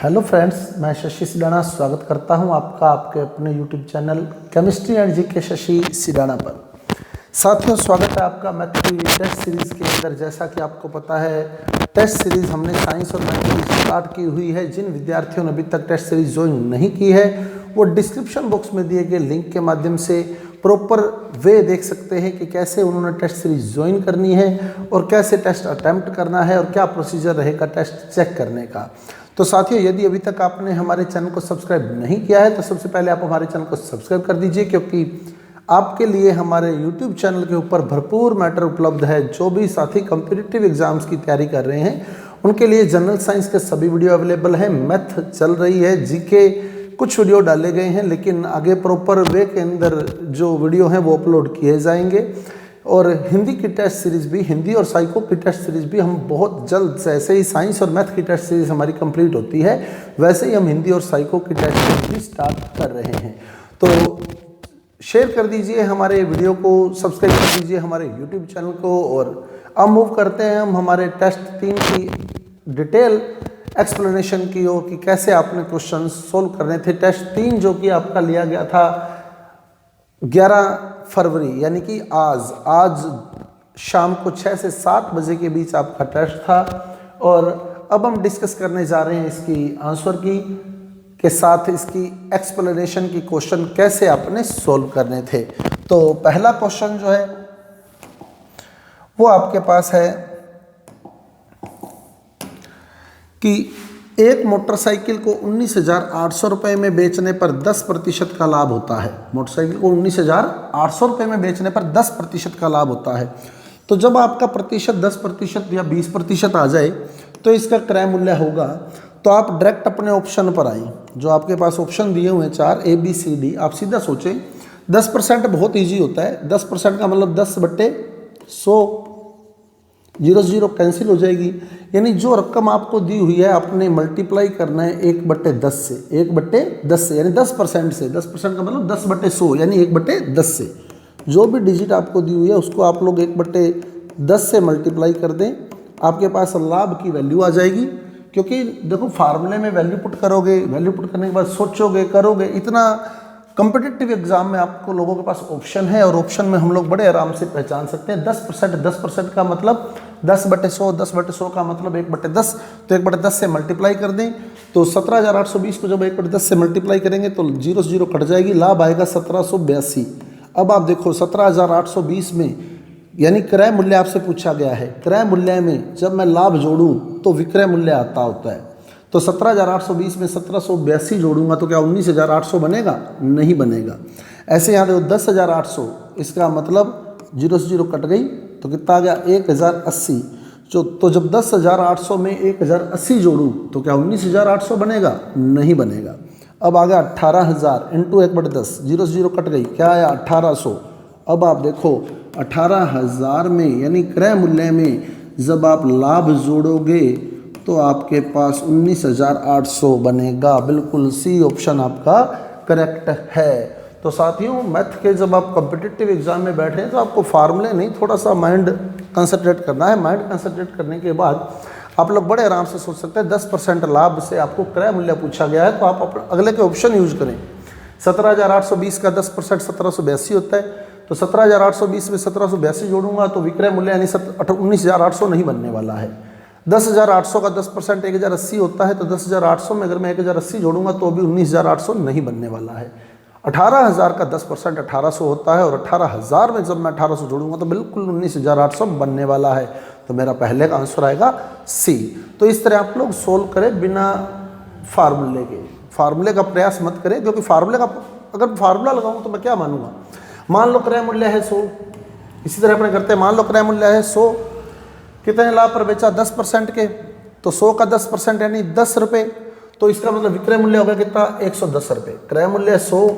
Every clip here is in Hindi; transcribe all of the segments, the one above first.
हेलो फ्रेंड्स, मैं शशि सिडाना स्वागत करता हूं आपका आपके अपने YouTube channel chemistry and GK Shashi Sidana पर। साथियों, स्वागत है आपका मैथ की टेस्ट सीरीज़ के अंदर। जैसा कि आपको पता है, टेस्ट सीरीज़ हमने साइंस और मैथ की स्टार्ट की हुई है। जिन विद्यार्थियों ने अभी तक टेस्ट सीरीज़ ज्वाइन नहीं की है, वो डिस्क्रिप्शन बॉक्स में दिए गए लिंक के माध्यम से प्रॉपर वे देख सकते हैं कि कैसे उन्होंने टेस्ट सीरीज ज्वाइन करनी है और कैसे टेस्ट अटैम्प्ट करना है और क्या प्रोसीजर रहेगा टेस्ट चेक करने का। तो साथियों, यदि अभी तक आपने हमारे चैनल को सब्सक्राइब नहीं किया है तो सबसे पहले आप हमारे चैनल को सब्सक्राइब कर दीजिए, क्योंकि आपके लिए हमारे YouTube चैनल के ऊपर भरपूर मैटर उपलब्ध है। जो भी साथी कॉम्पिटिटिव एग्जाम्स की तैयारी कर रहे हैं उनके लिए जनरल साइंस के सभी वीडियो अवेलेबल है। मैथ चल रही है, जीके कुछ वीडियो डाले गए हैं, लेकिन आगे प्रॉपर वे के अंदर जो वीडियो हैं वो अपलोड किए जाएंगे। और हिंदी की टेस्ट सीरीज़ भी, हिंदी और साइको की टेस्ट सीरीज़ भी हम बहुत जल्द, जैसे ही साइंस और मैथ की टेस्ट सीरीज़ हमारी कंप्लीट होती है वैसे ही हम हिंदी और साइको की टेस्ट सीरीज भी स्टार्ट कर रहे हैं। तो शेयर कर दीजिए हमारे वीडियो को, सब्सक्राइब कर दीजिए हमारे यूट्यूब चैनल को। और अब मूव करते हैं हम हमारे टेस्ट 3 की डिटेल एक्सप्लेनेशन की ओर कि कैसे आपने क्वेश्चन सोल्व करने थे। टेस्ट 3 जो कि आपका लिया गया था 11 फरवरी, यानी कि आज शाम को 6 से 7 बजे के बीच आपका टेस्ट था। और अब हम डिस्कस करने जा रहे हैं इसकी आंसर की के साथ इसकी एक्सप्लेनेशन की क्वेश्चन कैसे आपने सोल्व करने थे। तो पहला क्वेश्चन जो है वो आपके पास है कि एक मोटरसाइकिल को 19,800 रुपये में बेचने पर 10% का लाभ होता है। मोटरसाइकिल को 19,800 रुपये में बेचने पर 10% का लाभ होता है। तो जब आपका प्रतिशत 10% या 20% आ जाए तो इसका क्रय मूल्य होगा। तो आप डायरेक्ट अपने ऑप्शन पर आए, जो आपके पास ऑप्शन दिए हुए हैं 4 ABCD। आप सीधा सोचें, 10% बहुत ईजी होता है। 10% का मतलब 10/100, 0 कैंसिल हो जाएगी। यानी जो रकम आपको दी हुई है आपने मल्टीप्लाई करना है 1/10 से, 1/10 से, यानी 10% से। 10% का मतलब 10/100 यानी 1/10 से। जो भी डिजिट आपको दी हुई है उसको आप लोग 1/10 से मल्टीप्लाई कर दें, आपके पास लाभ की वैल्यू आ जाएगी। क्योंकि देखो, फार्मूले में वैल्यू पुट करोगे, वैल्यू पुट करने के बाद सोचोगे, करोगे, इतना कॉम्पिटिटिव एग्जाम में आपको लोगों के पास ऑप्शन है और ऑप्शन में हम लोग बड़े आराम से पहचान सकते हैं। 10% का मतलब 10/100, 10/100 का मतलब 1/10। तो 1/10 से मल्टीप्लाई कर दें तो 17,820 को जब 1/10 से मल्टीप्लाई करेंगे तो 0 से 0 कट जाएगी, लाभ आएगा 1782। अब आप देखो 17,820 में, यानी क्रय मूल्य आपसे पूछा गया है, क्रय मूल्य में जब मैं लाभ जोड़ूं तो विक्रय मूल्य आता होता है। तो 17,820 में 1782 जोड़ूंगा तो क्या 19,800 बनेगा? नहीं बनेगा। ऐसे यहाँ देखो 10,800, इसका मतलब 0 से 0 कट गई तो कितना आ गया? 1,080। तो जब 10,800 में 1,080 जोड़ूँ तो क्या 19,800 बनेगा? नहीं बनेगा। अब आ गया 18,000 इंटू 1/10, 0 से 0 कट गई, क्या आया? 1,800। अब आप देखो 18,000 में यानी क्रय मूल्य में जब आप लाभ जोड़ोगे तो आपके पास 19,800 बनेगा। बिल्कुल सी ऑप्शन आपका करेक्ट है। तो साथियों, मैथ के जब आप कॉम्पिटिटिव एग्जाम में बैठे हैं तो आपको फार्मूले नहीं, थोड़ा सा माइंड कंसंट्रेट करना है। माइंड कंसंट्रेट करने के बाद आप लोग बड़े आराम से सोच सकते हैं। 10% लाभ से आपको क्रय मूल्य पूछा गया है तो आप अगले के ऑप्शन यूज करें। 17,820 का 10% 1782 होता है। तो 17,820 में 1782 जोड़ूंगा तो विक्रय मूल्य यानी 19,800 नहीं बनने वाला है। 10,800 का 10% 1,080 होता है। तो 10,800 में अगर मैं 1,080 जोड़ूंगा तो अभी 19,800 नहीं बनने वाला है। 18,000 का 10% 1,800 होता है और 18,000 में जब मैं 1,800 जोड़ूंगा तो बिल्कुल 19,800 बनने वाला है। तो मेरा पहले का आंसर आएगा C। तो इस तरह आप लोग सोल्व करें बिना फार्मूले के। फार्मूले का प्रयास मत करें, क्योंकि फार्मूले का अगर फार्मूला लगाऊं तो मैं क्या मानूंगा? मान लो क्रय मूल्य है 100, इसी तरह अपने करते हैं। मान लो क्रय मूल्य है 100, कितने लाभ पर बेचा? 10% के। तो 100 का 10% यानी 10 रुपये। तो इसका मतलब विक्रय मूल्य होगा कितना? 110 रुपये। क्रय मूल्य 100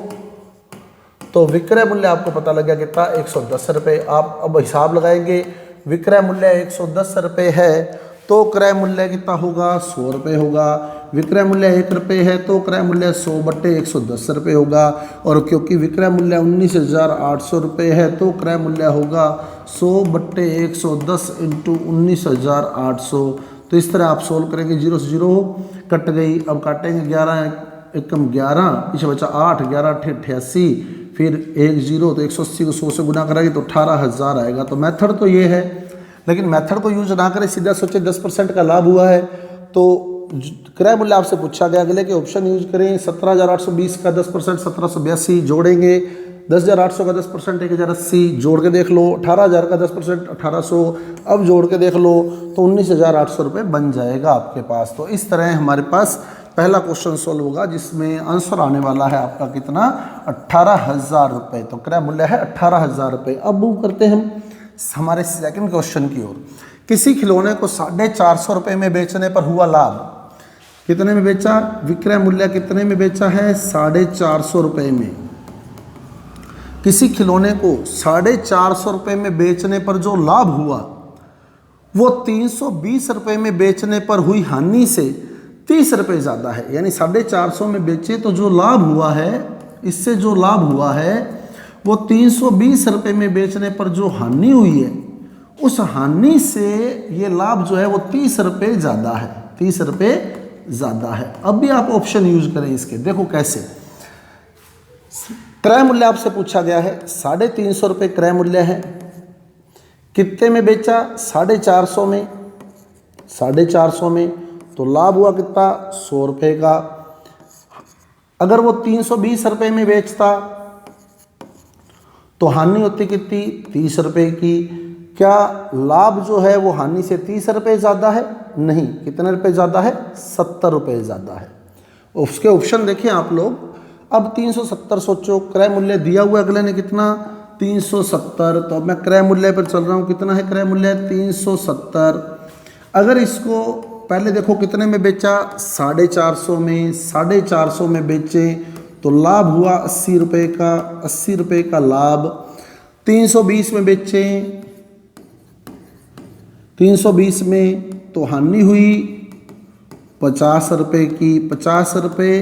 तो विक्रय मूल्य आपको पता लग गया कितना? 110 रुपये। आप अब हिसाब लगाएंगे, विक्रय मूल्य 110 रुपये है तो क्रय मूल्य कितना होगा? 100 रुपये होगा। विक्रय मूल्य 1 रुपये है तो क्रय मूल्य 100/110 रुपये होगा। और क्योंकि विक्रय मूल्य 19,800 रुपये है तो क्रय मूल्य होगा 100/110 इंटू 19,800। तो इस तरह आप सोल्व करेंगे, 0 से 0 कट गई, अब काटेंगे 11 एकम 11, पीछे बचा 8, 11 88, फिर 1 0, तो 180 को 100 से गुना करेंगे तो 18,000 आएगा। तो मेथड तो ये है, लेकिन मेथड को यूज ना करें, सीधा सोचे 10% का लाभ हुआ है तो क्रय मूल्य आपसे पूछा गया, अगले के ऑप्शन यूज करें। 17,820 का 10% 1782 जोड़ेंगे, 10,800 का 10% 1,080 जोड़ के देख लो, 18,000 का 10% 1,800 अब जोड़ के देख लो तो 19,800 रुपये बन जाएगा आपके पास। तो इस तरह हमारे पास पहला क्वेश्चन सोल्व होगा, जिसमें आंसर आने वाला है आपका कितना, 18,000 रुपये। तो क्रय मूल्य है 18,000 रुपये। अब मूव करते हैं हम हमारे सेकंड क्वेश्चन की ओर। किसी खिलौने को 450 रुपये में बेचने पर हुआ लाभ, कितने में बेचा, विक्रय मूल्य कितने में बेचा है, 450 रुपये में। किसी खिलौने को 450 रुपये में बेचने पर जो लाभ हुआ वो 320 रुपये में बेचने पर हुई हानि से 30 रुपये ज़्यादा है। यानी 450 में बेचे तो जो लाभ हुआ है, इससे जो लाभ हुआ है वो 320 रुपये में बेचने पर जो हानि हुई है, उस हानि से ये लाभ जो है वो 30 रुपये ज़्यादा है, 30 रुपये ज़्यादा है। अब भी आप ऑप्शन यूज करें इसके, देखो कैसे। क्रय मूल्य आपसे पूछा गया है, 350 रुपये क्रय मूल्य है, कितने में बेचा, 450 में, 450 में, तो लाभ हुआ कितना, 100 रुपये का। अगर वो 320 रुपये में बेचता तो हानि होती कितनी, 30 रुपये की। क्या लाभ जो है वो हानि से 30 रुपये ज़्यादा है, नहीं, कितने रुपये ज़्यादा है, 70 रुपये ज़्यादा है। उसके ऑप्शन देखें आप लोग। अब 370 सोचो, क्रय मूल्य दिया हुआ अगले ने कितना, 370, तो अब मैं क्रय मूल्य पर चल रहा हूँ, कितना है क्रय मूल्य, 370। अगर इसको पहले देखो कितने में बेचा, 450 में, 450 में बेचे तो लाभ हुआ 80 रुपये का, 80 रुपये का लाभ। 320 में बेचे, 320 में तो हानि हुई 50 रुपये की, 50 रुपये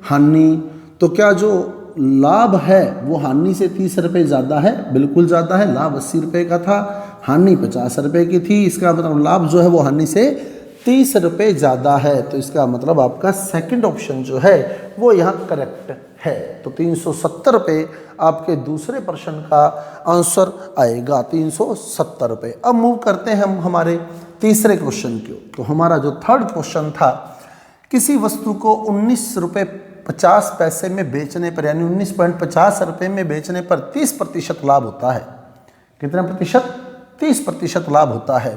हानि। तो क्या जो लाभ है वो हानि से 30 रुपये ज़्यादा है, बिल्कुल ज़्यादा है। लाभ 80 रुपये का था, हानि 50 रुपये की थी, इसका मतलब लाभ जो है वो हानि से 30 रुपये ज़्यादा है। तो इसका मतलब आपका सेकंड ऑप्शन जो है वो यहाँ करेक्ट है। तो 370 रुपये आपके दूसरे प्रश्न का आंसर आएगा, 370 रुपये। अब मूव करते हैं हम हमारे तीसरे क्वेश्चन की। तो हमारा जो थर्ड क्वेश्चन था, किसी वस्तु को 19 रुपये 50 पैसे में बेचने पर, यानी 19.50 रुपये में बेचने पर 30% लाभ होता है। कितना प्रतिशत, 30% लाभ होता है।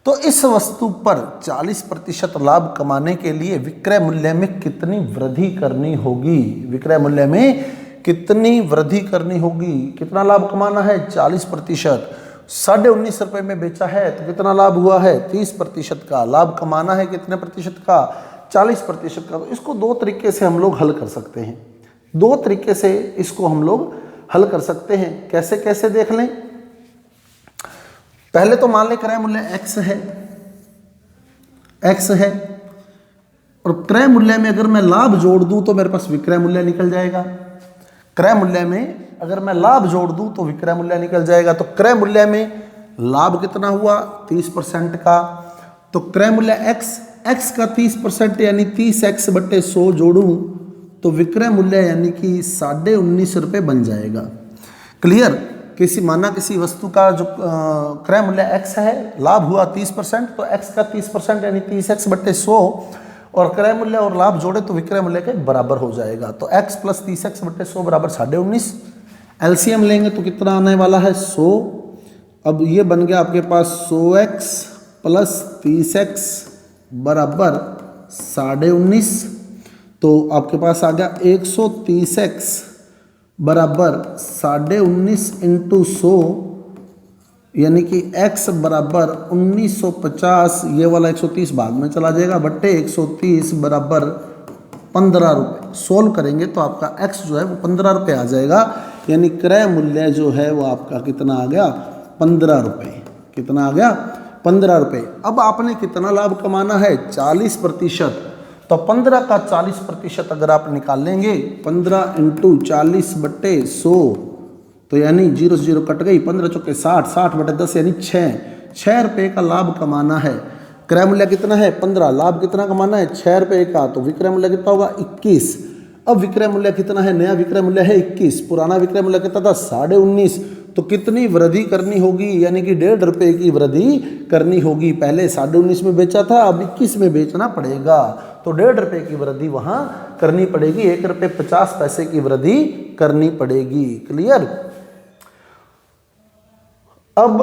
तो इस वस्तु पर 40% लाभ कमाने के लिए विक्रय मूल्य में कितनी वृद्धि करनी होगी, विक्रय मूल्य में कितनी वृद्धि करनी होगी, कितना लाभ कमाना है, 40%। 19.5 रुपये में बेचा है तो कितना लाभ हुआ है, 30% का लाभ कमाना है, कितने प्रतिशत का, 40% का। तो इसको दो तरीके से हम लोग हल कर सकते हैं, दो तरीके से इसको हम लोग हल कर सकते हैं। कैसे कैसे देख लें। पहले तो मान लें क्रय मूल्य x है, x है, और क्रय मूल्य में अगर मैं लाभ जोड़ दूं तो मेरे पास विक्रय मूल्य निकल जाएगा। क्रय मूल्य में अगर मैं लाभ जोड़ दूं तो विक्रय मूल्य निकल जाएगा। तो क्रय मूल्य में लाभ कितना हुआ, 30% का। तो क्रय मूल्य x का 30% यानी 30x/100 जोड़ूं तो विक्रय मूल्य यानी कि 19.5 रुपये बन जाएगा। क्लियर। किसी माना किसी वस्तु का जो क्रय मूल्य x है, लाभ हुआ 30%, तो x का 30% यानी 30x/100 और क्रय मूल्य और लाभ जोड़े तो विक्रय मूल्य के बराबर हो जाएगा। तो x + 30x/100 बराबर 19.5। एलसीएम लेंगे तो कितना आने वाला है, 100। अब ये बन गया आपके पास 100x + 30x बराबर 19.5। तो आपके पास आ गया 130x बराबर 19.5 × 100 यानी कि x बराबर 1950। ये वाला 130 बाद में चला जाएगा, बट्टे 130 बराबर 15 रुपये। सोल्व करेंगे तो आपका x जो है वो 15 रुपये आ जाएगा। यानी क्रय मूल्य जो है वो आपका कितना आ गया, 15 रुपये। कितना आ गया, 15 रुपये। अब आपने कितना लाभ कमाना है, 40%। तो 15 का 40% अगर आप निकाल लेंगे, 15 × 40/100 तो यानी 0 से 0 कट गई, 15 × 60, 60/10 यानी 6 रुपये का लाभ कमाना है। क्रय मूल्य कितना है 15, लाभ कितना कमाना है 6 रुपये का, तो विक्रय मूल्य कितना होगा 21। अब विक्रय मूल्य कितना है, नया विक्रय मूल्य है 21, पुराना विक्रय मूल्य कितना था 19.5, तो कितनी वृद्धि करनी होगी, यानी कि 1.5 रुपये की वृद्धि करनी होगी। पहले 19.5 में बेचा था, अब 21 में बेचना पड़ेगा, तो 1.5 रुपये की वृद्धि वहां करनी पड़ेगी, 1 रुपये 50 पैसे की वृद्धि करनी पड़ेगी। क्लियर। अब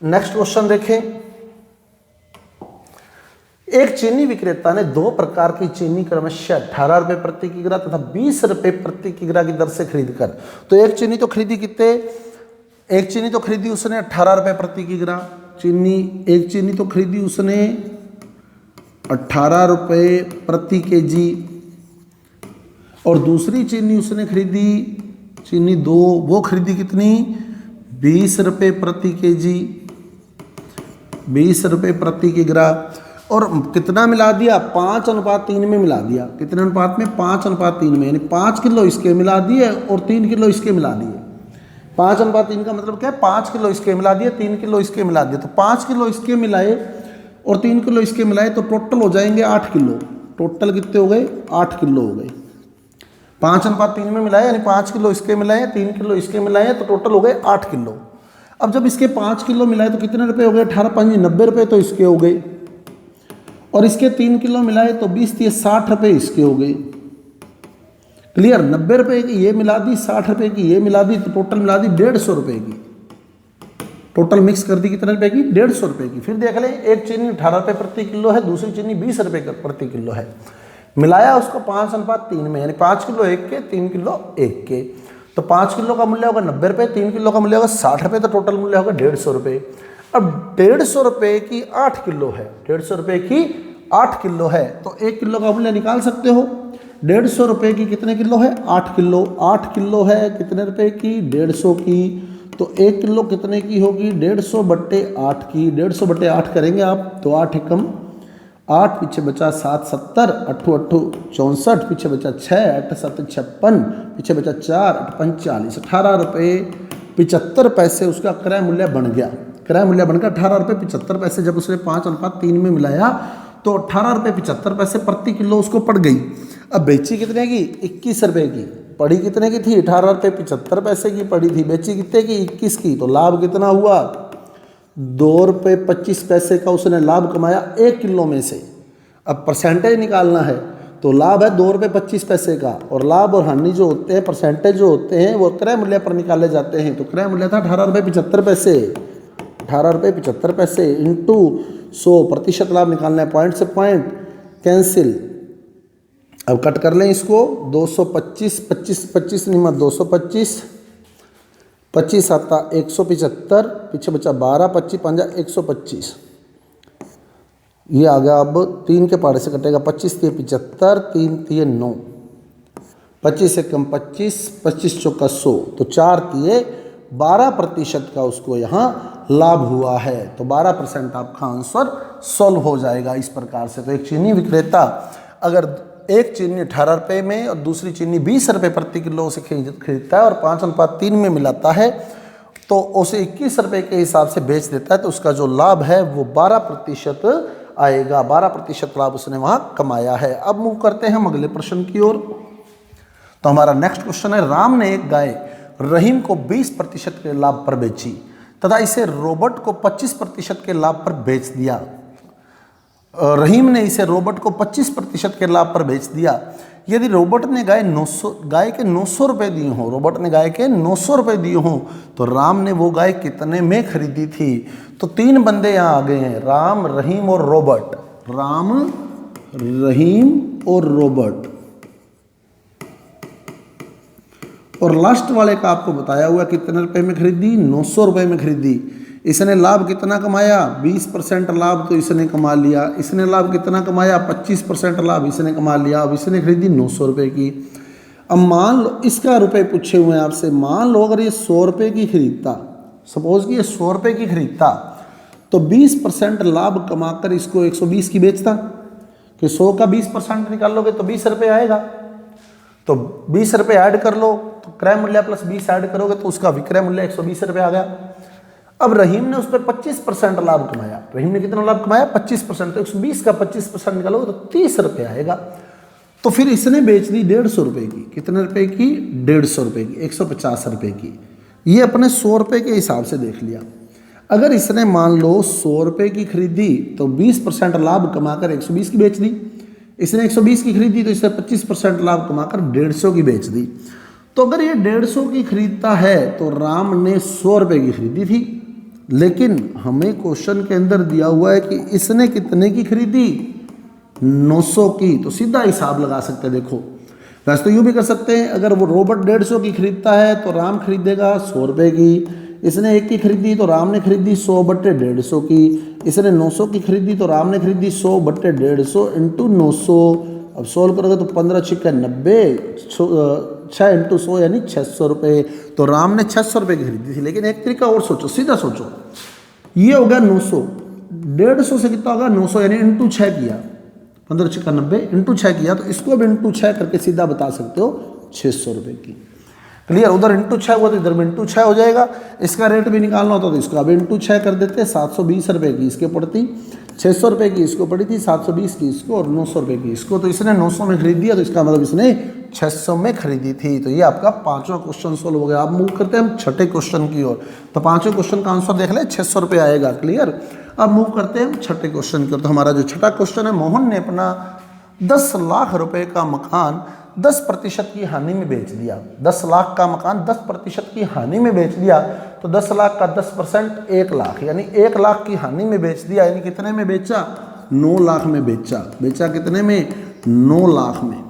नेक्स्ट क्वेश्चन देखें। एक चीनी विक्रेता ने 2 प्रकार की चीनी क्रमशः 18 रुपये प्रति किग्रा तथा 20 रुपये प्रति किग्रा की दर से खरीद कर, तो एक चीनी तो खरीदी कितने, एक चीनी तो खरीदी उसने 18 रुपये प्रति किग्रा चीनी, एक चीनी तो खरीदी उसने 18 रुपये प्रति केजी, और दूसरी चीनी उसने खरीदी चीनी 2, वो खरीदी कितनी 20 रुपये प्रति केजी, 20 रुपये प्रति किग्रा, और कितना मिला दिया 5:3 में मिला दिया। कितने अनुपात में 5:3 में, यानी 5 किलो इसके मिला दिए और 3 किलो इसके मिला दिए। 5:3 का मतलब क्या है, 5 किलो इसके मिला दिए, 3 किलो इसके मिला दिए, तो 5 किलो इसके मिलाए और 3 किलो इसके मिलाए तो टोटल हो जाएंगे 8 किलो। टोटल कितने हो गए 8 किलो हो गए। 5:3 में मिलाए यानी 5 किलो इसके मिलाए, 3 किलो इसके मिलाए, तो टोटल हो गए 8 किलो। अब जब इसके 5 किलो मिलाए तो कितने रुपए हो गए 18×5 90 रुपये तो इसके हो गए, और इसके 3 किलो मिलाए तो 20×3 60 रुपये इसके हो गए। क्लियर। 90 रुपये की ये मिला दी, 60 रुपये की ये मिला दी, तो टोटल मिला दी 150 रुपये की। टोटल मिक्स कर दी कितने रुपये की 150 रुपये की। फिर देख लें, एक चीनी 18 रुपये प्रति किलो है, दूसरी चीनी 20 रुपये प्रति किलो है, मिलाया उसको 5:3 में, यानी 5 किलो एक के 3 किलो एक के, तो 5 किलो का मूल्य होगा 90 रुपये, 3 किलो का मूल्य होगा 60 रुपये, तो टोटल मूल्य होगा 150 रुपये। अब 150 रुपये की 8 किलो है, 150 रुपये की 8 किलो है, तो 1 किलो का मूल्य निकाल सकते हो। 150 रुपये की कितने किलो है 8 किलो, 8 किलो है कितने रुपए की 150 की, तो 1 किलो कितने की होगी 150/8 की। 150/8 करेंगे आप तो 8 एकम 8, पीछे बचा 7 70, 8 8 64, पीछे बचा 6 8 7 56, पीछे बचा 4 8 45, 18 रुपये 75 पैसे उसका क्रय मूल्य बन गया। क्रय मूल्य बनकर 18 रुपये 75 पैसे जब उसने 5:3 में मिलाया तो 18 रुपये 75 पैसे प्रति किलो उसको पड़ गई। अब बेची कितने की 21 रुपये की, पड़ी कितने की थी 18 रुपये 75 पैसे की पड़ी थी, बेची कितने की 21 की, तो लाभ कितना हुआ 2 रुपये 25 पैसे का उसने लाभ कमाया 1 किलो में से। अब परसेंटेज निकालना है तो लाभ है 2 रुपये 25 पैसे का, और लाभ और हानि जो होते हैं परसेंटेज जो होते हैं वो क्रय मूल्य पर निकाले जाते हैं। तो क्रय मूल्य था 18 रुपये 75 पैसे, 18 रुपये 75 पैसे इंटू 100, प्रतिशत लाभ निकालना है, पॉइंट से पॉइंट कैंसिल। अब कट कर लें इसको, 225 25 25 नहीं मत 225, 25 आता 175, पीछे बचा 12, 25 5 125, ये आ गया। अब 3 के पहाड़े से कटेगा 25 3 75, 3 3 9, 25 एकम 25, 25 चौका 100, तो 4 3 12% का उसको यहाँ लाभ हुआ है। तो 12% आपका आंसर सॉल्व हो जाएगा इस प्रकार से। तो एक चीनी विक्रेता अगर एक चीनी 18 रुपये में और दूसरी चीनी 20 रुपये प्रति किलो से खरीदता है और 5:3 में मिलाता है तो उसे 21 रुपये के हिसाब से बेच देता है, तो उसका जो लाभ है वो 12% आएगा। 12% लाभ उसने वहाँ कमाया है। अब मूव करते हैं हम अगले प्रश्न की ओर। तो हमारा नेक्स्ट क्वेश्चन है, राम ने एक गाय रहीम को 20% के लाभ पर बेची तथा इसे रॉबर्ट को 25% के लाभ पर बेच दिया। रहीम ने इसे रॉबर्ट को 25% के लाभ पर बेच दिया। यदि रॉबर्ट ने गाय के 900 रुपये दिए हों, रॉबर्ट ने गाय के 900 रुपये दिए हों, तो राम ने वो गाय कितने में खरीदी थी? तो 3 बंदे यहाँ आ गए हैं, राम, रहीम और रॉबर्ट। राम, रहीम और रॉबर्ट, और लास्ट वाले का आपको बताया हुआ कितने रुपए में खरीदी, 900 रुपये में खरीदी। इसने लाभ कितना कमाया, 20% लाभ तो इसने कमा लिया। इसने लाभ कितना कमाया, 25% लाभ इसने कमा लिया। अब इसने खरीदी 900 रुपये की। अब मान लो इसका रुपए पूछे हुए हैं आपसे, मान लो अगर ये 100 रुपये की खरीदता, सपोज कि ये 100 रुपये की खरीदता, तो 20% लाभ कमाकर इसको 120 की बेचता। कि 100 का 20% निकालोगे तो 20 रुपये आएगा, तो 20 रुपये ऐड कर लो, तो क्रय मूल्य प्लस 20 ऐड करोगे तो उसका विक्रय मूल्य 120 रुपये आ गया। अब रहीम ने उस पर 25% लाभ कमाया। रहीम ने कितना लाभ कमाया? 25%। तो 120 का 25% निकालोगे तो 30 रुपये आएगा। तो फिर इसने बेच दी 150 रुपये की। कितने रुपए की? 150 रुपये की, 150 रुपये की। ये अपने 100 रुपये के हिसाब से देख लिया। अगर इसने मान लो 100 रुपये की खरीदी तो 20% लाभ कमाकर 120 की बेच दी। इसने 120 की खरीदी तो इसने 25% लाभ कमाकर 150 की बेच दी। तो अगर ये 150 की खरीदता है तो राम ने 100 रुपये की खरीदी थी, लेकिन हमें क्वेश्चन के अंदर दिया हुआ है कि इसने कितने की खरीदी? 900 की। तो सीधा हिसाब लगा सकते हैं। देखो वैसे तो यूँ भी कर सकते हैं, अगर वो रोबोट 150 की खरीदता है तो राम खरीदेगा 100 रुपये की। इसने एक की खरीदी तो राम ने खरीदी 100/150 की। इसने 900 की खरीदी तो राम ने खरीदी 100/150 इंटू 900। अब सोल्व करोगे तो 15 छिक्का 90, 6 इंटू 100 यानी 600 रुपये। तो राम ने 600 रुपये की खरीदी थी। लेकिन एक तरीका और सोचो, सीधा सोचो, ये होगा 900, 150 से कितना होगा? 900 यानी इंटू 6 किया, 15 छिक्का 90 इंटू 6 किया, तो इसको भी इंटू 6 करके सीधा बता सकते हो 600 रुपये की। क्लियर? उधर इंटू 6 हुआ तो इधर भी इंटू 6 हो जाएगा। इसका रेट भी निकालना होता तो इसका भी इंटू 6 कर देते। 720 रुपये की इसके पड़ती, 600 रुपये की इसको पड़ी थी, 720 की इसको और 900 रुपये की इसको। तो इसने 900 में खरीद दिया तो इसका मतलब इसने 600 में खरीदी थी। तो ये आपका पांचवा क्वेश्चन सोल्व हो गया। आप मूव करते हैं हम छठे क्वेश्चन की ओर। तो पांचवें क्वेश्चन का आंसर देख ले, 600 रुपये आएगा। क्लियर? अब मूव करते हैं हम छठे क्वेश्चन की ओर। तो हमारा जो छठा क्वेश्चन है, मोहन ने अपना 10 लाख रुपए का मकान 10% की हानि में बेच दिया। 10 लाख का मकान 10% की हानि में बेच दिया। तो 10 लाख का 10% 1 लाख, यानी 1 लाख की हानि में बेच दिया। यानी कितने में बेचा? 9 लाख में बेचा। बेचा कितने में? 9 लाख में।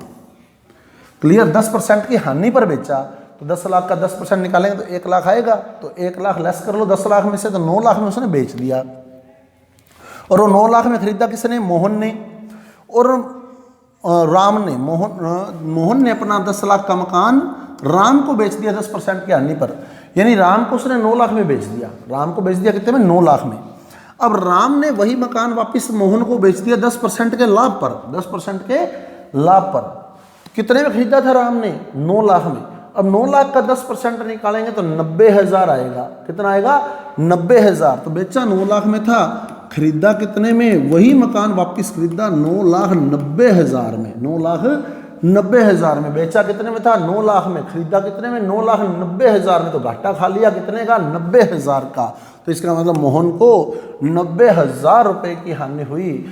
क्लियर? 10% की हानि पर बेचा तो 10 लाख का 10% निकालेंगे तो 1 लाख आएगा। तो 1 लाख लेस कर लो 10 लाख में से, तो 9 लाख में उसने बेच दिया। और वो 9 लाख में खरीदा किसने? मोहन ने। और राम ने, मोहन ने अपना 10 लाख का मकान राम को बेच दिया 10% की हानि पर। यानी राम को उसने 9 लाख में बेच दिया। राम को बेच दिया कितने में? 9 लाख में। अब राम ने वही मकान वापस मोहन को बेच दिया 10% के लाभ पर। 10% के लाभ पर कितने में खरीदा था राम ने? 9 लाख में। अब 9 लाख का 10% निकालेंगे तो 90,000 आएगा। कितना आएगा? 90,000। तो बेचा 9 लाख में था, खरीदा कितने में? वही मकान वापस खरीदा 9,90,000 में। 9,90,000 में। बेचा कितने में था? 9 लाख में। खरीदा कितने में? 9,90,000 में। तो घाटा खा लिया कितने का? 90,000 का। तो इसका मतलब मोहन को 90,000 रुपये की हानि हुई।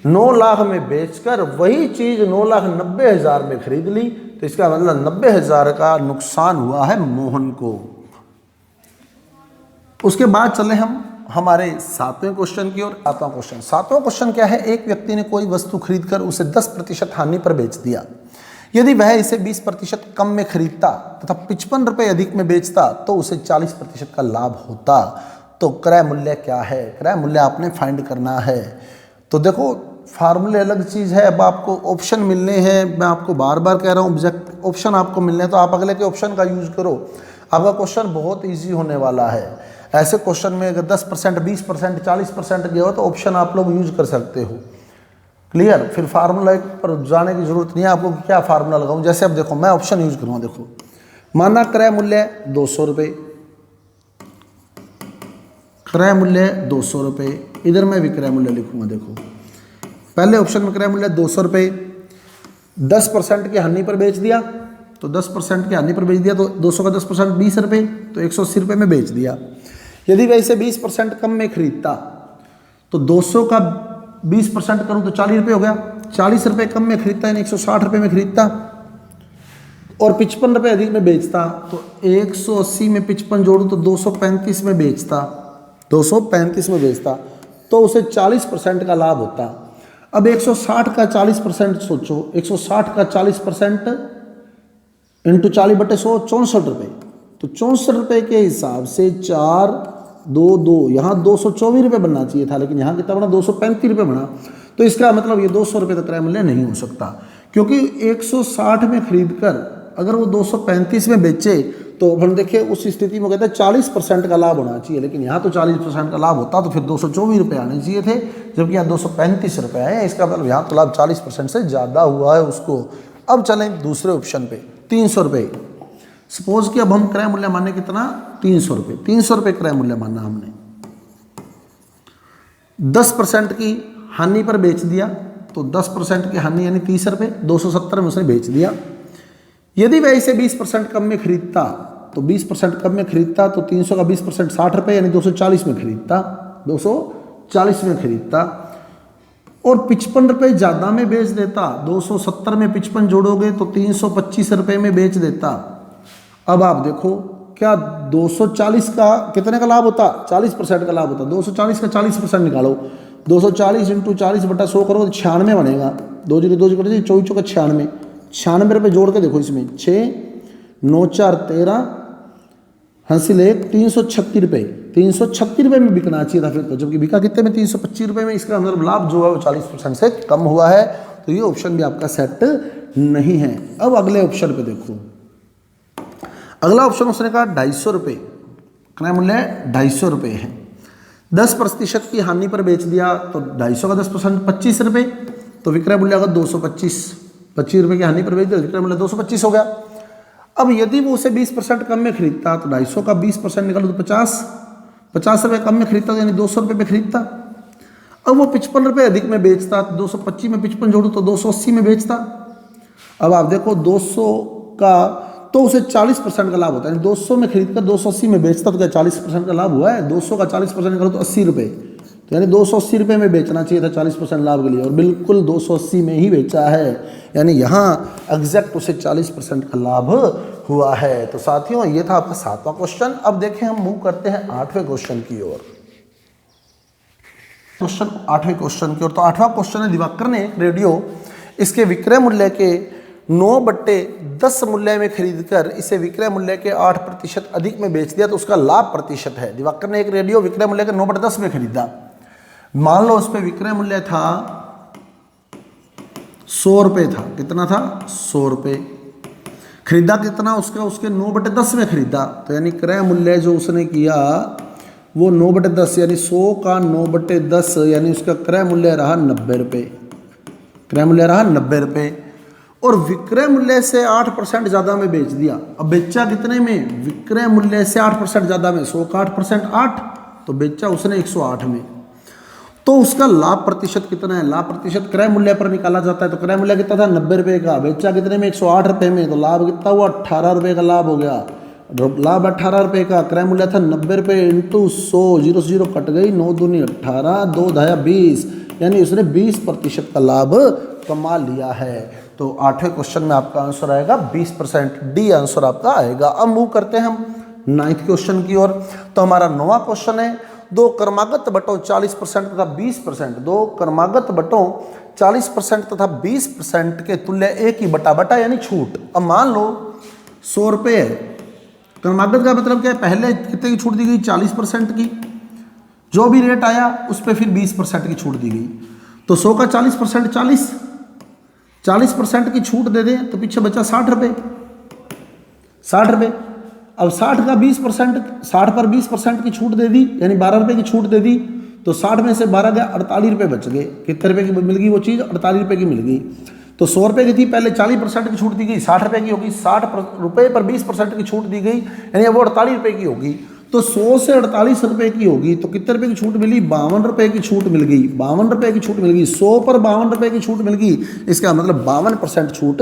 9 लाख में बेचकर वही चीज 9,90,000 में खरीद ली। तो इसका मतलब 90,000 का नुकसान हुआ है मोहन को। उसके बाद चले हम हमारे 7वें क्वेश्चन की ओर। 7वां क्वेश्चन। 7वां क्वेश्चन क्या है? एक व्यक्ति ने कोई वस्तु खरीदकर उसे 10% हानि पर बेच दिया। यदि वह इसे 20% कम में खरीदता तथा 55 रुपये अधिक में बेचता तो उसे 40% का लाभ होता। तो क्रय मूल्य क्या है? क्रय मूल्य आपने फाइंड करना है। तो देखो फार्मूले अलग चीज़ है। अब आपको ऑप्शन मिलने हैं, मैं आपको बार बार कह रहा हूँ ऑप्शन आपको मिलने हैं, तो आप अगले के ऑप्शन का यूज करो। आपका क्वेश्चन बहुत ईजी होने वाला है। ऐसे क्वेश्चन में अगर 10%, 20%, 40% गया हो तो ऑप्शन आप लोग यूज कर सकते हो। क्लियर? फिर फार्मूला पर जाने की जरूरत नहीं है आपको कि क्या फार्मूला लगाऊं। जैसे अब देखो मैं ऑप्शन यूज करूँगा। देखो माना क्रय मूल्य 200 रुपये, क्रय मूल्य 200 रुपये। इधर मैं विक्रय मूल्य लिखूंगा। देखो पहले ऑप्शन में क्रय मूल्य 200 रुपये, 10% की हानि पर बेच दिया। तो 10% की हानि पर बेच दिया तो 200 का 10% 20 रुपये, तो 180 रुपये में बेच दिया। यदि वैसे 20% कम में खरीदता तो 200 का 20% करूँ तो 40 रुपये हो गया। 40 रुपये कम में खरीदता यानी 160 रुपये में खरीदता और 55 रुपये अधिक में बेचता। तो 180 में 55 जोड़ूँ तो 235 में बेचता, 235 में बेचता तो उसे 40% का लाभ होता। अब 160 का 40% सोचो। 160 का 40% इंटू 40/100 64 रुपये। तो 64 रुपये के हिसाब से 4 2 2 यहाँ 224 रुपये बनना चाहिए था, लेकिन यहाँ कितना बना? 235 रुपये बना। तो इसका मतलब ये 200 रुपये तक क्रय मूल्य नहीं हो सकता, क्योंकि 160 में खरीद कर अगर वो 235 में बेचे तो हम देखिए उस स्थिति में कहते हैं 40% का लाभ होना चाहिए, लेकिन यहाँ तो 40% का लाभ होता तो फिर 224 रुपये आने चाहिए थे, जबकि यहाँ 235 रुपये आए। इसका मतलब यहाँ तो लाभ 40% से ज़्यादा हुआ है उसको। अब चलें दूसरे ऑप्शन पे, 300 रुपये। सपोज कि अब हम क्रय मूल्य माने कितना? 300 रुपये। 300 रुपये क्रय मूल्य माना हमने। 10% की हानि पर बेच दिया, तो 10% की हानि यानी 30 रुपये, 270 में उसने बेच दिया। यदि वह इसे 20% कम में खरीदता, तो 20% कम में खरीदता तो 300 का 20% 60 रुपये यानी 240 में खरीदता, 240 में खरीदता। और 55 रुपये ज़्यादा में बेच देता, 270 में 55 जोड़ोगे तो 325 रुपये में बेच देता। अब आप देखो क्या 240 का कितने का लाभ होता, 40% का लाभ होता। 240 का 40% निकालो, 240 इंटू 40/100 करो तो 96 बनेगा। 2 जीरो 2 जीरो 24 का 96, 96 रुपये जोड़ के देखो इसमें, 6 9 4 13 हासिल 1 336 रुपये, 336 रुपये में बिकना चाहिए था फिर तो, जबकि बिका कितने में, 325 रुपये में। इसका मतलब लाभ जो है वो 40% से कम हुआ है, तो ये ऑप्शन भी आपका सेट नहीं है। अब अगले ऑप्शन पे देखो, अगला ऑप्शन उसने कहा 250 रुपये, क्रय मूल्य 250 रुपये है। 10% की हानि पर बेच दिया, तो 250 का 10% 25 रुपये, तो विक्रय मूल्य अगर 225, 25 रुपये की हानि पर बेच दिया, विक्रय मूल्य 225 हो गया। अब यदि वो उसे 20% कम में खरीदता, तो 250 का 20% निकालो तो 50 रुपये कम में खरीदता, यानी 200 रुपये में खरीदता। अब वो 55 रुपये अधिक में बेचता, तो 225 में 55 जोड़ो तो 280 में बेचता। अब आप देखो 200 का, तो उसे 40% का लाभ होता है, यानी 200 में खरीद कर 280 में बेचता, तो क्या 40% का लाभ हुआ है। 200 का 40% निकालो तो 80 रुपये, तो यानी 280 रुपये में बेचना चाहिए था 40% लाभ के लिए, और बिल्कुल 280 में ही बेचा है, यानी यहाँ एग्जैक्ट उसे 40% का लाभ हुआ है। तो साथियों ये था आपका 7वां क्वेश्चन। अब देखें हम मूव करते हैं 8वें क्वेश्चन की ओर। क्वेश्चन 8वें क्वेश्चन की ओर, तो 8वां क्वेश्चन है, दिवाकर ने एक रेडियो इसके विक्रय मूल्य के 9/10 मूल्य में खरीदकर इसे विक्रय मूल्य के 8% अधिक में बेच दिया, तो उसका लाभ प्रतिशत है। दिवाकर ने एक रेडियो विक्रय मूल्य के 9/10 में खरीदा, मान लो उस पर विक्रय मूल्य था 100 रुपये था, कितना था 100 रुपये, खरीदा कितना उसका, उसके 9/10 में खरीदा, तो यानी क्रय मूल्य जो उसने किया वो 9/10 यानी 100 का 9/10 यानी उसका क्रय मूल्य रहा 90 रुपये, क्रय मूल्य रहा 90 रुपये। और विक्रय मूल्य से 8% ज़्यादा में बेच दिया। अब बेचा कितने में, विक्रय मूल्य से 8% ज़्यादा में, 100 का 8% 8, तो बेचा उसने 108 में, तो उसका लाभ प्रतिशत कितना है। लाभ प्रतिशत क्रय मूल्य पर निकाला जाता है, तो क्रय मूल्य कितना था 90 रुपये का, बेचा कितने में 108 रुपये में, तो लाभ कितना हुआ 18 रुपये का लाभ हो गया। लाभ 18 रुपये का, क्रय मूल्य था 90 रुपये इंटू 100, 0 से 0 कट गई, 9 दूनी 18, 2 दया 20, यानी उसने 20% का लाभ कमा लिया है। तो 8वें क्वेश्चन में आपका आंसर आएगा 20%, डी आंसर आपका आएगा। अब मूव करते हैं हम 9th क्वेश्चन की ओर। तो हमारा 9वां क्वेश्चन है, 2 क्रमागत बटों 40% तथा 20%, 2 क्रमागत बटों 40% तथा 20% के तुल्य एक ही बटा यानी छूट। अब मान लो 100 रुपये है, क्रमागत का मतलब क्या है, पहले कितने की छूट दी गई 40% की, जो भी रेट आया उस पर फिर 20% की छूट दी गई, तो 100 का 40% 40% की छूट दे दें तो पीछे बचा 60 रुपये, 60 रुपये। अब 60 का 20%, 60 पर 20% की छूट दे दी यानी 12 रुपये की छूट दे दी, तो 60 में से 12 गया 48 रुपये बच गए। कितने रुपये की मिल गई वो चीज़, 48 रुपये की मिल गई। तो 100 रुपये की थी पहले, 40% की छूट दी गई, 60 रुपये की होगी, 60 रुपये पर 20% की छूट दी गई यानी वो 48 रुपये की होगी। तो 100 से 48 रुपये की होगी, तो कितने रुपये की छूट मिली, 52 रुपये की छूट मिल गई, 52 रुपये की छूट मिल गई। 100 पर 52 रुपये की छूट मिल गई, इसका मतलब 52% छूट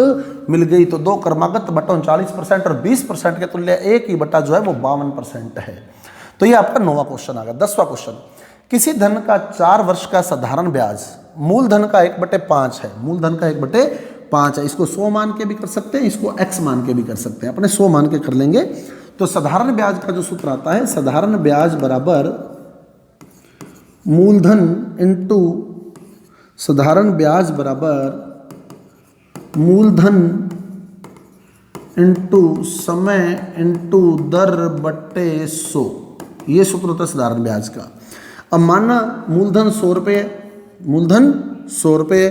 मिल गई। तो 2 क्रमागत बटों 40% और 20% के तुल्य एक ही बटा जो है वो 52% है। तो ये आपका 9वां क्वेश्चन आ गया। 10वां क्वेश्चन, किसी धन का 4 वर्ष का साधारण ब्याज मूलधन का 1/5 है, मूलधन का 1/5 है। इसको 100 मान के भी कर सकते हैं, इसको x मान के भी कर सकते हैं, अपने 100 मान के कर लेंगे। तो साधारण ब्याज का जो सूत्र आता है, साधारण ब्याज बराबर मूलधन इंटू साधारण ब्याज बराबर मूलधन इंटू समय इंटू दर बटे 100, ये सूत्र होता है साधारण ब्याज का। अब माना मूलधन 100 रुपये, मूलधन 100 रुपये,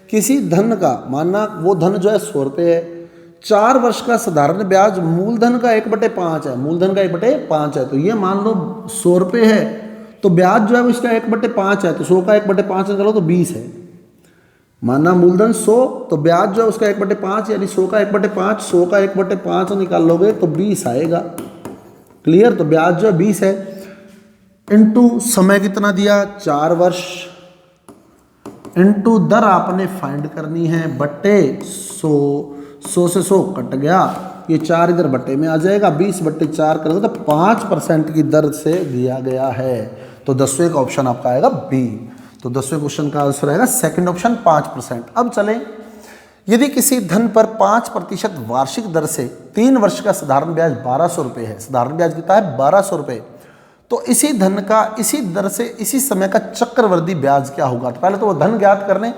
किसी धन का माना वो धन जो है 100 रुपये है, 4 वर्ष का साधारण ब्याज मूलधन का 1/5 है, मूलधन का 1/5 है। तो ये मान लो 100 रुपये है, तो ब्याज जो है इसका 1/5 है, तो 100 का 1/5 निकालो तो 20 है। माना मूलधन 100, तो ब्याज जो है उसका 1/5 यानी 100 का 1/5, 100 का 1/5 निकाल लोगे तो 20 आएगा। क्लियर, तो ब्याज जो है 20 है। इनटू समय कितना दिया 4 वर्ष, इनटू दर आपने फाइंड करनी है बट्टे 100 से 100 कट गया, ये 4 इधर बट्टे में आ जाएगा, 20/4 करोगे तो 5% की दर से दिया गया है। तो 10वें का ऑप्शन आपका आएगा बी। तो 10वें क्वेश्चन का आंसर आएगा सेकंड ऑप्शन 5%। अब चलें, यदि किसी धन पर 5% वार्षिक दर से 3 वर्ष का साधारण ब्याज 1200 रुपये है, साधारण ब्याज कितना है 1200 रुपये, तो इसी धन का इसी दर से इसी समय का चक्रवृद्धि ब्याज क्या होगा। तो पहले तो वो धन ज्ञात कर लें,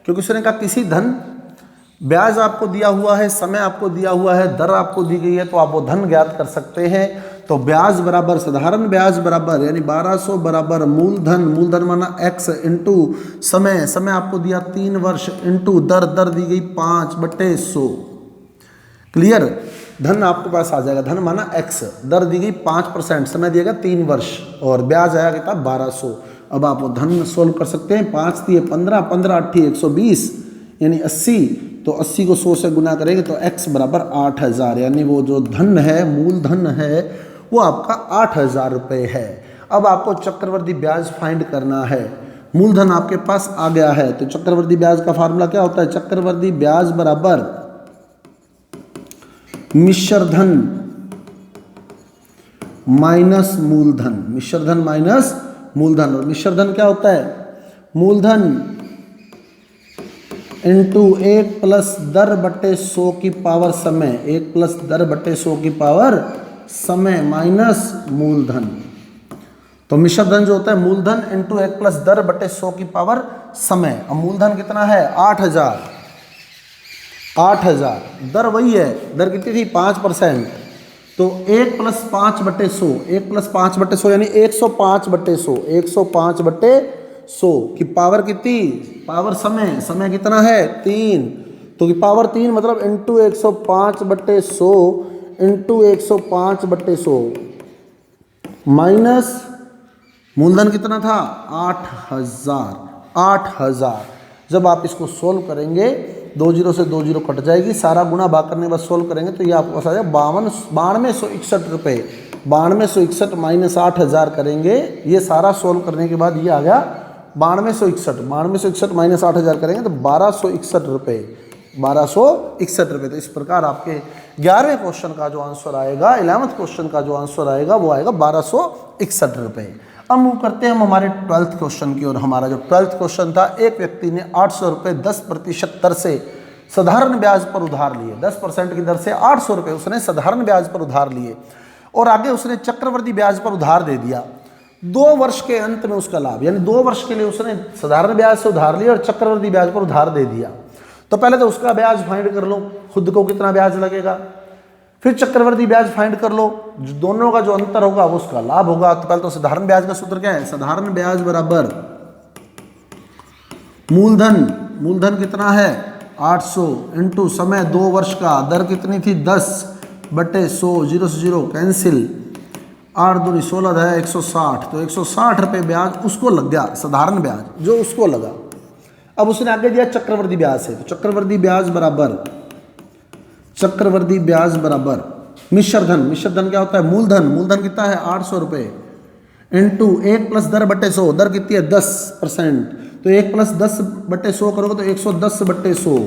क्योंकि उसने कहा किसी धन ब्याज आपको दिया हुआ है, समय आपको दिया हुआ है, दर आपको दी गई है, तो आप वो धन ज्ञात कर सकते हैं। तो ब्याज बराबर साधारण ब्याज बराबर यानी 1200 बराबर मूलधन, मूलधन माना x इंटू समय, समय आपको दिया 3 वर्ष, इंटू दर, दर दी गई 5/100। क्लियर, धन आपके पास आ जाएगा, धन माना x, दर दी गई 5%, समय दिएगा 3 वर्ष और ब्याज आया कितना 1200। अब आप वो धन सोल्व कर सकते हैं, 5 दिए 15, 15 8 120 यानी 80, तो 80 को 100 से गुना करेंगे तो x बराबर 8000, यानी वो जो धन है मूलधन है वो आपका 8000 रुपये है। अब आपको चक्रवृद्धि ब्याज फाइंड करना है, मूलधन आपके पास आ गया है, तो चक्रवृद्धि ब्याज का फार्मूला क्या होता है, चक्रवृद्धि ब्याज बराबर मिश्र धन माइनस मूलधन, मिश्र धन माइनस मूलधन। और मिश्र धन क्या होता है, मूलधन इंटू 1 प्लस दर बटे 100 की पावर समय, 1 प्लस दर बटे 100 की पावर समय माइनस मूलधन। तो मिश्र धन जो होता है मूलधन इंटू 1 प्लस दर बटे 100 की पावर समय। अब मूलधन कितना है 8000, 8000, दर वही है, दर कितनी थी 5%, तो 1 प्लस 5/100, 1 प्लस 5/100 यानी 105/100, 105/100 की पावर कितनी, पावर समय, समय कितना है 3, तो की पावर 3 मतलब इंटू 105/100 इंटू 105/100 माइनस मूलधन कितना था 8000, 8000। जब आप इसको सोल्व करेंगे 2 जीरो से 2 जीरो कट जाएगी, सारा गुना भाग करने के बाद सोल्व करेंगे तो ये आपको पास आ जाएगा 9261 रुपये, 9261 माइनस 8000 करेंगे, ये सारा सोल्व करने के बाद ये आ गया 9261 माइनस 8000 करेंगे तो 1261 रुपये, 1261 रुपये। तो इस प्रकार आपके 11वें क्वेश्चन का जो आंसर आएगा, 11th क्वेश्चन का जो आंसर आएगा वो आएगा 1261 रुपये। अब मूव करते हैं हम हमारे 12th क्वेश्चन की ओर। हमारा जो 12th क्वेश्चन था, एक व्यक्ति ने 800 रुपये 10% दर से साधारण ब्याज पर उधार लिए, 10% की दर से 800 रुपये उसने साधारण ब्याज पर उधार लिए और आगे उसने चक्रवृद्धि ब्याज पर उधार दे दिया। 2 वर्ष के अंत में उसका लाभ, यानी 2 वर्ष के लिए उसने साधारण ब्याज से उधार लिया और चक्रवृद्धि ब्याज पर उधार दे दिया। तो पहले तो उसका ब्याज फाइंड कर लो, खुद को कितना ब्याज लगेगा, फिर चक्रवृद्धि ब्याज फाइंड कर लो, दोनों का जो अंतर होगा वो उसका लाभ होगा। तो पहले तो साधारण ब्याज का सूत्र क्या है, साधारण ब्याज बराबर मूलधन, मूलधन कितना है 800 इंटू समय 2 वर्ष का, दर कितनी थी 10/100, 0 से 0 कैंसिल, 8 दूनी 16 है 160, तो 160 रुपये ब्याज उसको लग गया, साधारण ब्याज जो उसको लगा। अब उसने आगे दिया चक्रवृद्धि ब्याज से, तो चक्रवृद्धि ब्याज बराबर, चक्रवृद्धि ब्याज बराबर मिश्र धन, मिश्र धन क्या होता है मूलधन, मूलधन कितना है 800 रुपये इंटू 1 प्लस दर बटे 100, दर कितनी है 10%, तो 1 प्लस 10/100 करोगे तो 110/100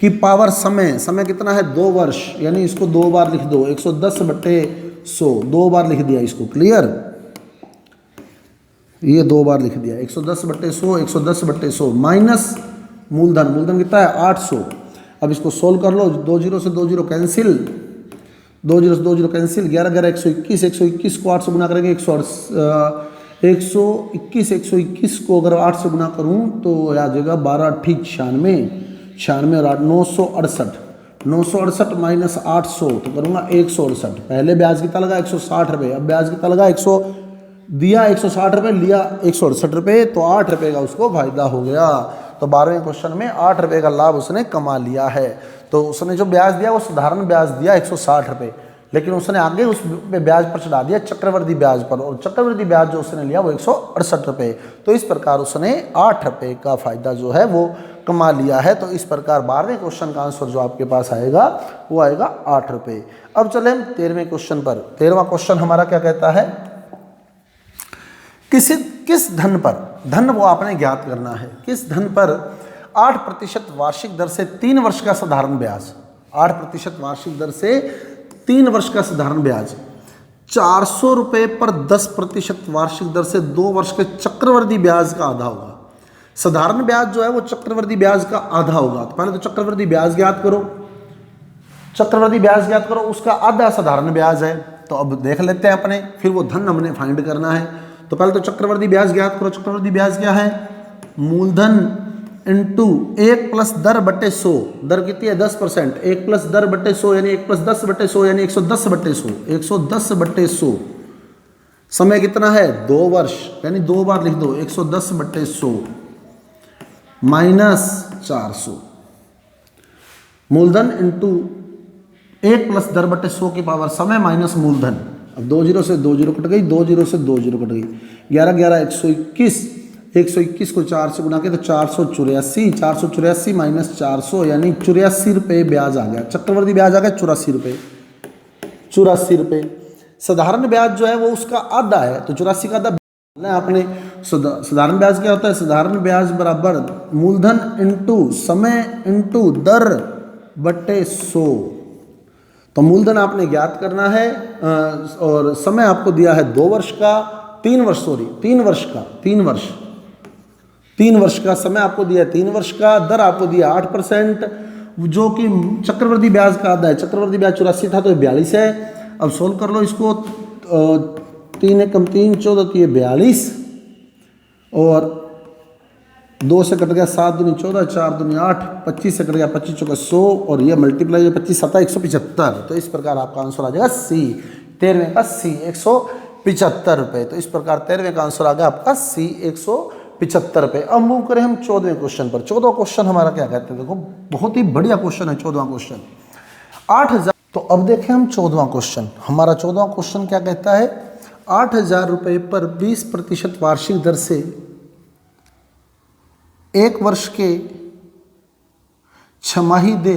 की पावर समय, समय कितना है 2 वर्ष, यानी इसको 2 बार लिख दो, 110/100 2 बार लिख दिया इसको, क्लियर, ये 2 बार लिख दिया 110/100, 110/100 माइनस मूलधन, मूलधन कितना है 800। अब इसको सोल्व कर लो, 2 जीरो से 2 जीरो कैंसिल, 2 जीरो से 2 जीरो कैंसिल, 11 11 121, 121 को 8 से गुना करेंगे 121 को अगर 8 से गुना करूँ तो आ जाएगा 12 ठीक 96, 96 और 8 968, 968 माइनस 800 तो करूँगा 168। पहले ब्याज कितना लगा 160 रुपये, अब ब्याज कितना लगा 100 दिया 160 रुपये, लिया 168 रुपये, तो 8 रुपये का उसको फायदा हो गया। तो 12वें क्वेश्चन में 8 रुपये का लाभ उसने कमा लिया है। तो उसने जो ब्याज दिया वो साधारण ब्याज दिया 160 रुपये, लेकिन उसने आगे उस पे ब्याज पर चढ़ा दिया चक्रवृद्धि ब्याज पर, और चक्रवृद्धि ब्याज जो उसने लिया वो 168 रुपये। तो इस प्रकार उसने 8 रुपये का फायदा जो है वो कमा लिया है। तो इस प्रकार 12वें क्वेश्चन का आंसर जो आपके पास आएगा वो आएगा 8 रुपये। अब चले हम 13वें क्वेश्चन पर। 13वां क्वेश्चन हमारा क्या कहता है, किस धन पर, धन वो आपने ज्ञात करना है, किस धन पर 8% वार्षिक दर से 3 वर्ष का साधारण ब्याज, 8% वार्षिक दर से 3 वर्ष का साधारण ब्याज 400 रुपये पर 10% वार्षिक दर से 2 वर्ष के चक्रवृद्धि ब्याज का आधा होगा। साधारण ब्याज जो है वो चक्रवृद्धि ब्याज का आधा होगा। तो पहले तो चक्रवृद्धि ब्याज ज्ञात करो, चक्रवृद्धि ब्याज ज्ञात करो, उसका आधा साधारण ब्याज है। तो अब देख लेते हैं अपने, फिर वो धन हमने फाइंड करना है। तो पहले तो चक्रवृद्धि ब्याज ज्ञात करो। चक्रवृद्धि ब्याज क्या है? मूलधन इंटू 1 प्लस दर बटे 100, दर कितनी है 10%, 1 प्लस दर बटे 100 यानी 1 प्लस 10 बटे 100 यानी 110 बटे 100, 110 बटे 100। समय कितना है 2 वर्ष, यानी 2 बार लिख दो 110 बटे 100 माइनस 400। मूलधन इंटू 1 प्लस दर बटे 100 की पावर समय माइनस मूलधन। अब 2 जीरो से 2 जीरो कट गई, 2 जीरो से 2 जीरो कट गई, 11 11 121, 121 को 4 से गुना किया तो 484, 484 माइनस 400 यानी 84 रुपये ब्याज आ गया। चक्रवृद्धि ब्याज आ गया 84 रुपये, 84 रुपये। साधारण ब्याज जो है वो उसका आधा है, तो 84 का आधा आपने। साधारण ब्याज क्या होता है? साधारण ब्याज बराबर मूलधन इंटू समय इंटू दर बटे 100। तो मूलधन आपने ज्ञात करना है और समय आपको दिया है 2 वर्ष का, 3 वर्ष सॉरी 3 वर्ष का, 3 वर्ष का समय आपको दिया 3 वर्ष का, दर आपको दिया 8% जो कि चक्रवृद्धि ब्याज का आधा है। चक्रवृद्धि ब्याज 84 था तो 42 है। अब सोल्व कर लो इसको, 3 एकम 3 14 तो ये 42 और 2 से कट गया 7 दूनी 14, 4 दूनी 8, 25 से कट गया 25 चौका 100 और ये मल्टीप्लाई 25 7 175। तो इस प्रकार आपका आंसर आ जाएगा सी, 13वें का सी 175 रुपये। तो इस प्रकार 13वें का आंसर आ गया आपका सी 175 रुपये। अब मूव करें हम 14वें क्वेश्चन पर। 14वां क्वेश्चन हमारा क्या कहते हैं? देखो बहुत ही बढ़िया क्वेश्चन है 14वां क्वेश्चन, 8000। तो अब देखें हम 14वां क्वेश्चन। हमारा 14वां क्वेश्चन क्या कहता है? 8000 रुपये पर 20% वार्षिक दर से 1 वर्ष के छमाही दे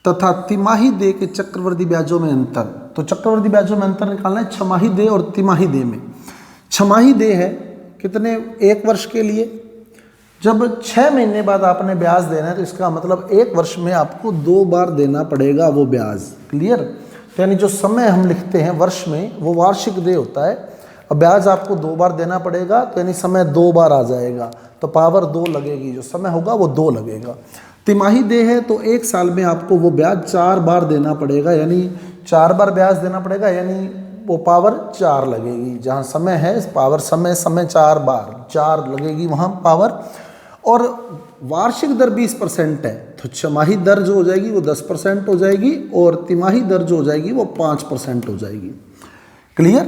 तथा तिमाही दे के चक्रवृद्धि ब्याजों में अंतर। तो चक्रवृद्धि ब्याजों में अंतर निकालना है छमाही दे और तिमाही दे में। छमाही दे है कितने? 1 वर्ष के लिए। जब 6 महीने बाद आपने ब्याज देना है तो इसका मतलब 1 वर्ष में आपको 2 बार देना पड़ेगा वो ब्याज। क्लियर? तो यानी जो समय हम लिखते हैं वर्ष में वो वार्षिक दे होता है। अब ब्याज आपको 2 बार देना पड़ेगा तो यानी समय 2 बार आ जाएगा, तो पावर 2 लगेगी, जो समय होगा वो 2 लगेगा। तिमाही दे है तो 1 साल में आपको वो ब्याज 4 बार देना पड़ेगा, यानी 4 बार ब्याज देना पड़ेगा, यानी वो पावर 4 लगेगी। जहाँ समय है पावर समय 4 बार 4 लगेगी वहाँ पावर। और वार्षिक दर 20% है तो छमाही दर जो हो जाएगी वो 10% हो जाएगी और तिमाही दर जो हो जाएगी वो 5% हो जाएगी। क्लियर?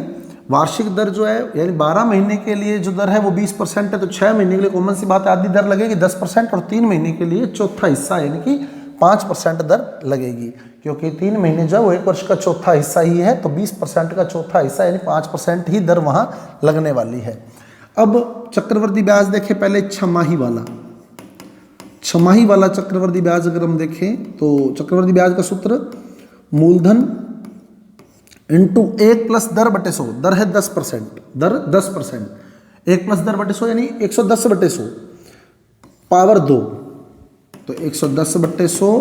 वार्षिक दर जो है यानी 12 महीने के लिए जो दर है वो 20% है, तो 6 महीने के लिए कॉमन सी बात है आधी दर लगेगी 10% और 3 महीने के लिए चौथा हिस्सा यानी कि 5% दर लगेगी, क्योंकि 3 महीने जो है वो 1 वर्ष का चौथा हिस्सा ही है, तो 20% का चौथा हिस्सा यानी 5% ही दर वहाँ लगने वाली है। अब चक्रवृद्धि ब्याज देखें पहले छमाही वाला चक्रवृद्धि ब्याज अगर हम देखें तो चक्रवृद्धि ब्याज का सूत्र मूलधन इंटू 1 प्लस दर बटे 100, दर है 10%, दर 10%, 1 प्लस दर बटे 100 यानी 110 बटे 100 पावर 2, तो 110 बटे 100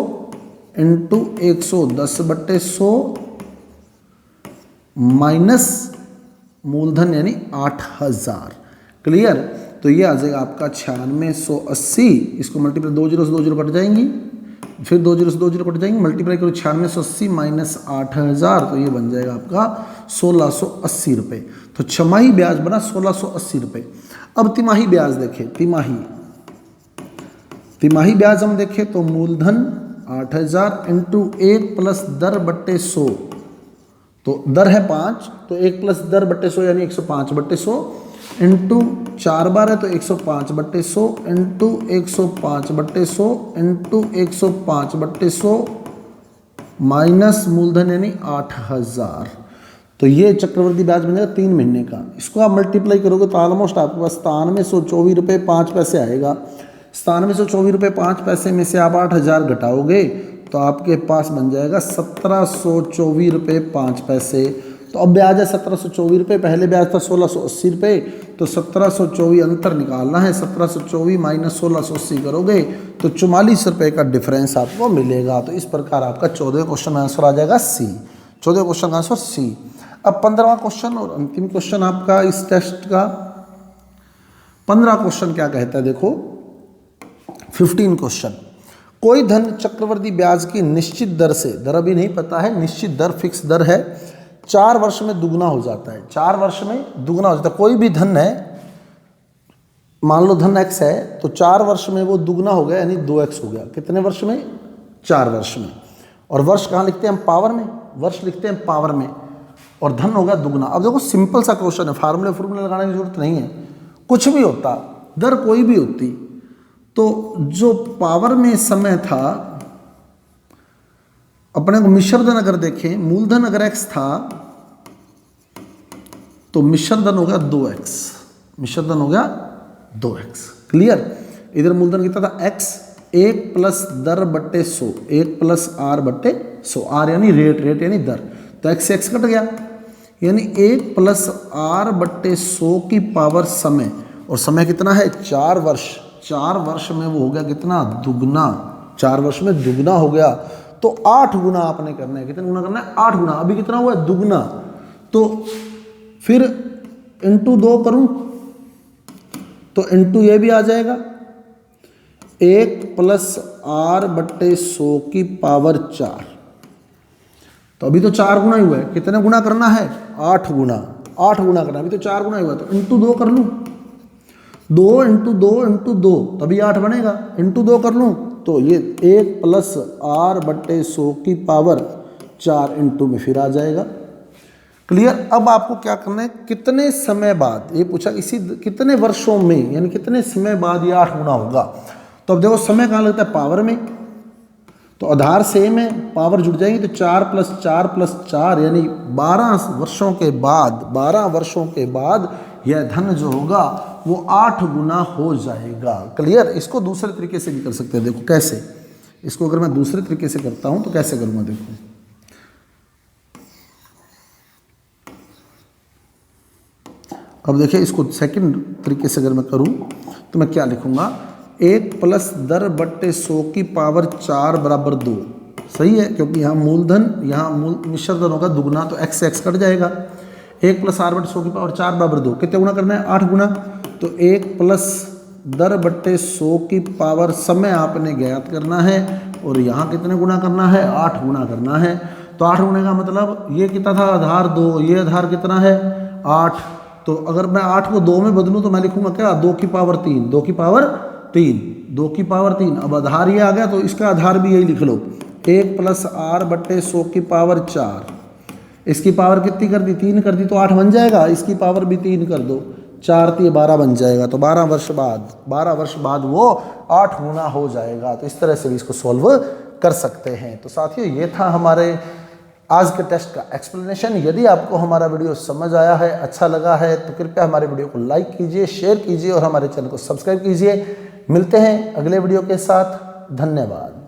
इंटू 110 बटे 100 माइनस मूलधन यानी 8000। क्लियर? तो ये आ जाएगा आपका 9680। इसको मल्टीप्लाई 2 जीरो से 2 जीरो कट जाएंगी, फिर 2 जीरो से 2 जीरो कट जाएंगी, मल्टीप्लाई करो 9680 माइनस 8000, तो ये बन जाएगा आपका 1680 रुपये। तो छमाही ब्याज बना 1680 रुपये। अब तिमाही ब्याज देखें, तिमाही ब्याज हम देखें तो मूलधन 8000 इंटू 1 प्लस दर बटे 100, तो दर है 5 तो 1 प्लस दर बटे 100 यानी 105 बटे 100 इंटू 4 बार है तो 105 बटे 100 इंटू 105 बटे 100 इंटू 105 बटे 100 माइनस मूलधन यानी 8000। तो ये चक्रवृद्धि ब्याज बन जाएगा 3 महीने का। इसको आप मल्टीप्लाई करोगे तो ऑलमोस्ट आपके पास 9724 रुपये 5 पैसे आएगा। 9724 रुपये 5 पैसे में से आप 8000 घटाओगे तो आपके पास बन जाएगा 1724 रुपये 5 पैसे। तो अब ब्याज है 1724 रुपये, पहले ब्याज था 1680 रुपये, तो 1724 अंतर निकालना है। 1724 माइनस 1680 करोगे तो 44 रुपये का डिफरेंस आपको मिलेगा। तो इस प्रकार आपका 14 क्वेश्चन आंसर आ जाएगा सी। 14 क्वेश्चन आंसर सी। अब 15वां क्वेश्चन और अंतिम क्वेश्चन आपका इस टेस्ट का। 15 क्वेश्चन क्या कहता है देखो, 15 क्वेश्चन, कोई धन चक्रवर्ती ब्याज की निश्चित दर से, दर अभी नहीं पता है, निश्चित दर फिक्स दर है, 4 वर्ष में दुगना हो जाता है। 4 वर्ष में दुगना हो जाता है। कोई भी धन है, मान लो धन x है, तो 4 वर्ष में वो दुगना हो गया, यानी 2x हो गया। कितने वर्ष में? 4 वर्ष में। और वर्ष कहाँ लिखते हैं हम? पावर में। वर्ष लिखते हैं पावर में, और धन होगा दुगना। अब देखो सिंपल सा क्वेश्चन है, फार्मूले लगाने की जरूरत नहीं है, कुछ भी होता, दर कोई भी होती, तो जो पावर में समय था, अपने को मिश्र धन अगर देखें, मूलधन अगर x था तो मिश्र धन हो गया 2x, मिश्र धन हो गया 2x। क्लियर? इधर मूलधन कितना था? x, 1 प्लस दर बट्टे 100, 1 प्लस r बट्टे 100, r यानी रेट, रेट यानी दर, तो x से x कट गया, यानी 1 प्लस r बट्टे 100 की पावर समय, और समय कितना है? 4 वर्ष। 4 वर्ष में वो हो गया कितना? दुगना। 4 वर्ष में दुगना हो गया, तो 8 गुना आपने करना है। कितना गुना करना है? 8 गुना। अभी कितना हुआ है? दुगना। तो फिर इंटू 2 करूं तो इंटू ये भी आ जाएगा, 1 प्लस r बट्टे 100 की पावर 4। तो अभी तो 4 गुना ही हुआ है, कितने गुना करना है? 8 गुना। 8 गुना करना है, अभी तो 4 गुना ही हुआ है, तो इंटू 2 कर लूँ, 2 इंटू 2 इंटू 2, तभी 8 बनेगा। इंटू 2 कर लूँ तो ये 1 प्लस r बट्टे 100 की पावर 4 इंटू में फिर आ जाएगा। क्लियर? अब आपको क्या करना है, कितने समय बाद, ये पूछा इसी कितने वर्षों में, यानी कितने समय बाद ये 8 गुना होगा। तो अब देखो समय कहाँ लगता है? पावर में। तो आधार सेम है, पावर जुड़ जाएंगी, तो 4 प्लस 4 प्लस 4 यानी 12 वर्षों के बाद, 12 वर्षों के बाद यह धन जो होगा वो 8 गुना हो जाएगा। क्लियर? इसको दूसरे तरीके से भी कर सकते हैं। देखो कैसे, इसको अगर मैं दूसरे तरीके से करता हूं तो कैसे करूंगा, देखो अब देखिए, इसको सेकंड तरीके से अगर मैं करूं तो मैं क्या लिखूंगा, 1 प्लस दर बट्टे 100 की पावर 4 बराबर 2। सही है, क्योंकि यहाँ मूलधन, यहाँ मिश्र धन होगा दुगना, तो x से x कट जाएगा। 1 प्लस r बट्टे 100 की पावर 4 बराबर 2, कितने गुना करना है? 8 गुना। तो 1 प्लस दर बट्टे 100 की पावर समय आपने ज्ञात करना है, और यहाँ कितने गुना करना है? 8 गुना करना है। तो 8 गुने का मतलब ये कितना था? आधार 2, ये आधार कितना है? 8। तो अगर मैं 8 को 2 में बदलूँ तो मैं लिखूंगा क्या? 2 की पावर 3, 2 की पावर 3, 2 की पावर 3। अब आधार ये आ गया, तो इसका आधार भी यही लिख लो, 1 प्लस r बट्टे 100 की पावर 4। इसकी पावर कितनी कर दी? 3 कर दी, तो 8 बन जाएगा। इसकी पावर भी 3 कर दो, 4 3 12 बन जाएगा। तो 12 वर्ष बाद वो 8 गुना हो जाएगा। तो इस तरह से भी इसको सॉल्व कर सकते हैं। तो साथियों, ये था हमारे आज के टेस्ट का एक्सप्लेनेशन। यदि आपको हमारा वीडियो समझ आया है, अच्छा लगा है, तो कृपया हमारे वीडियो को लाइक कीजिए, शेयर कीजिए और हमारे चैनल को सब्सक्राइब कीजिए। मिलते हैं अगले वीडियो के साथ। धन्यवाद।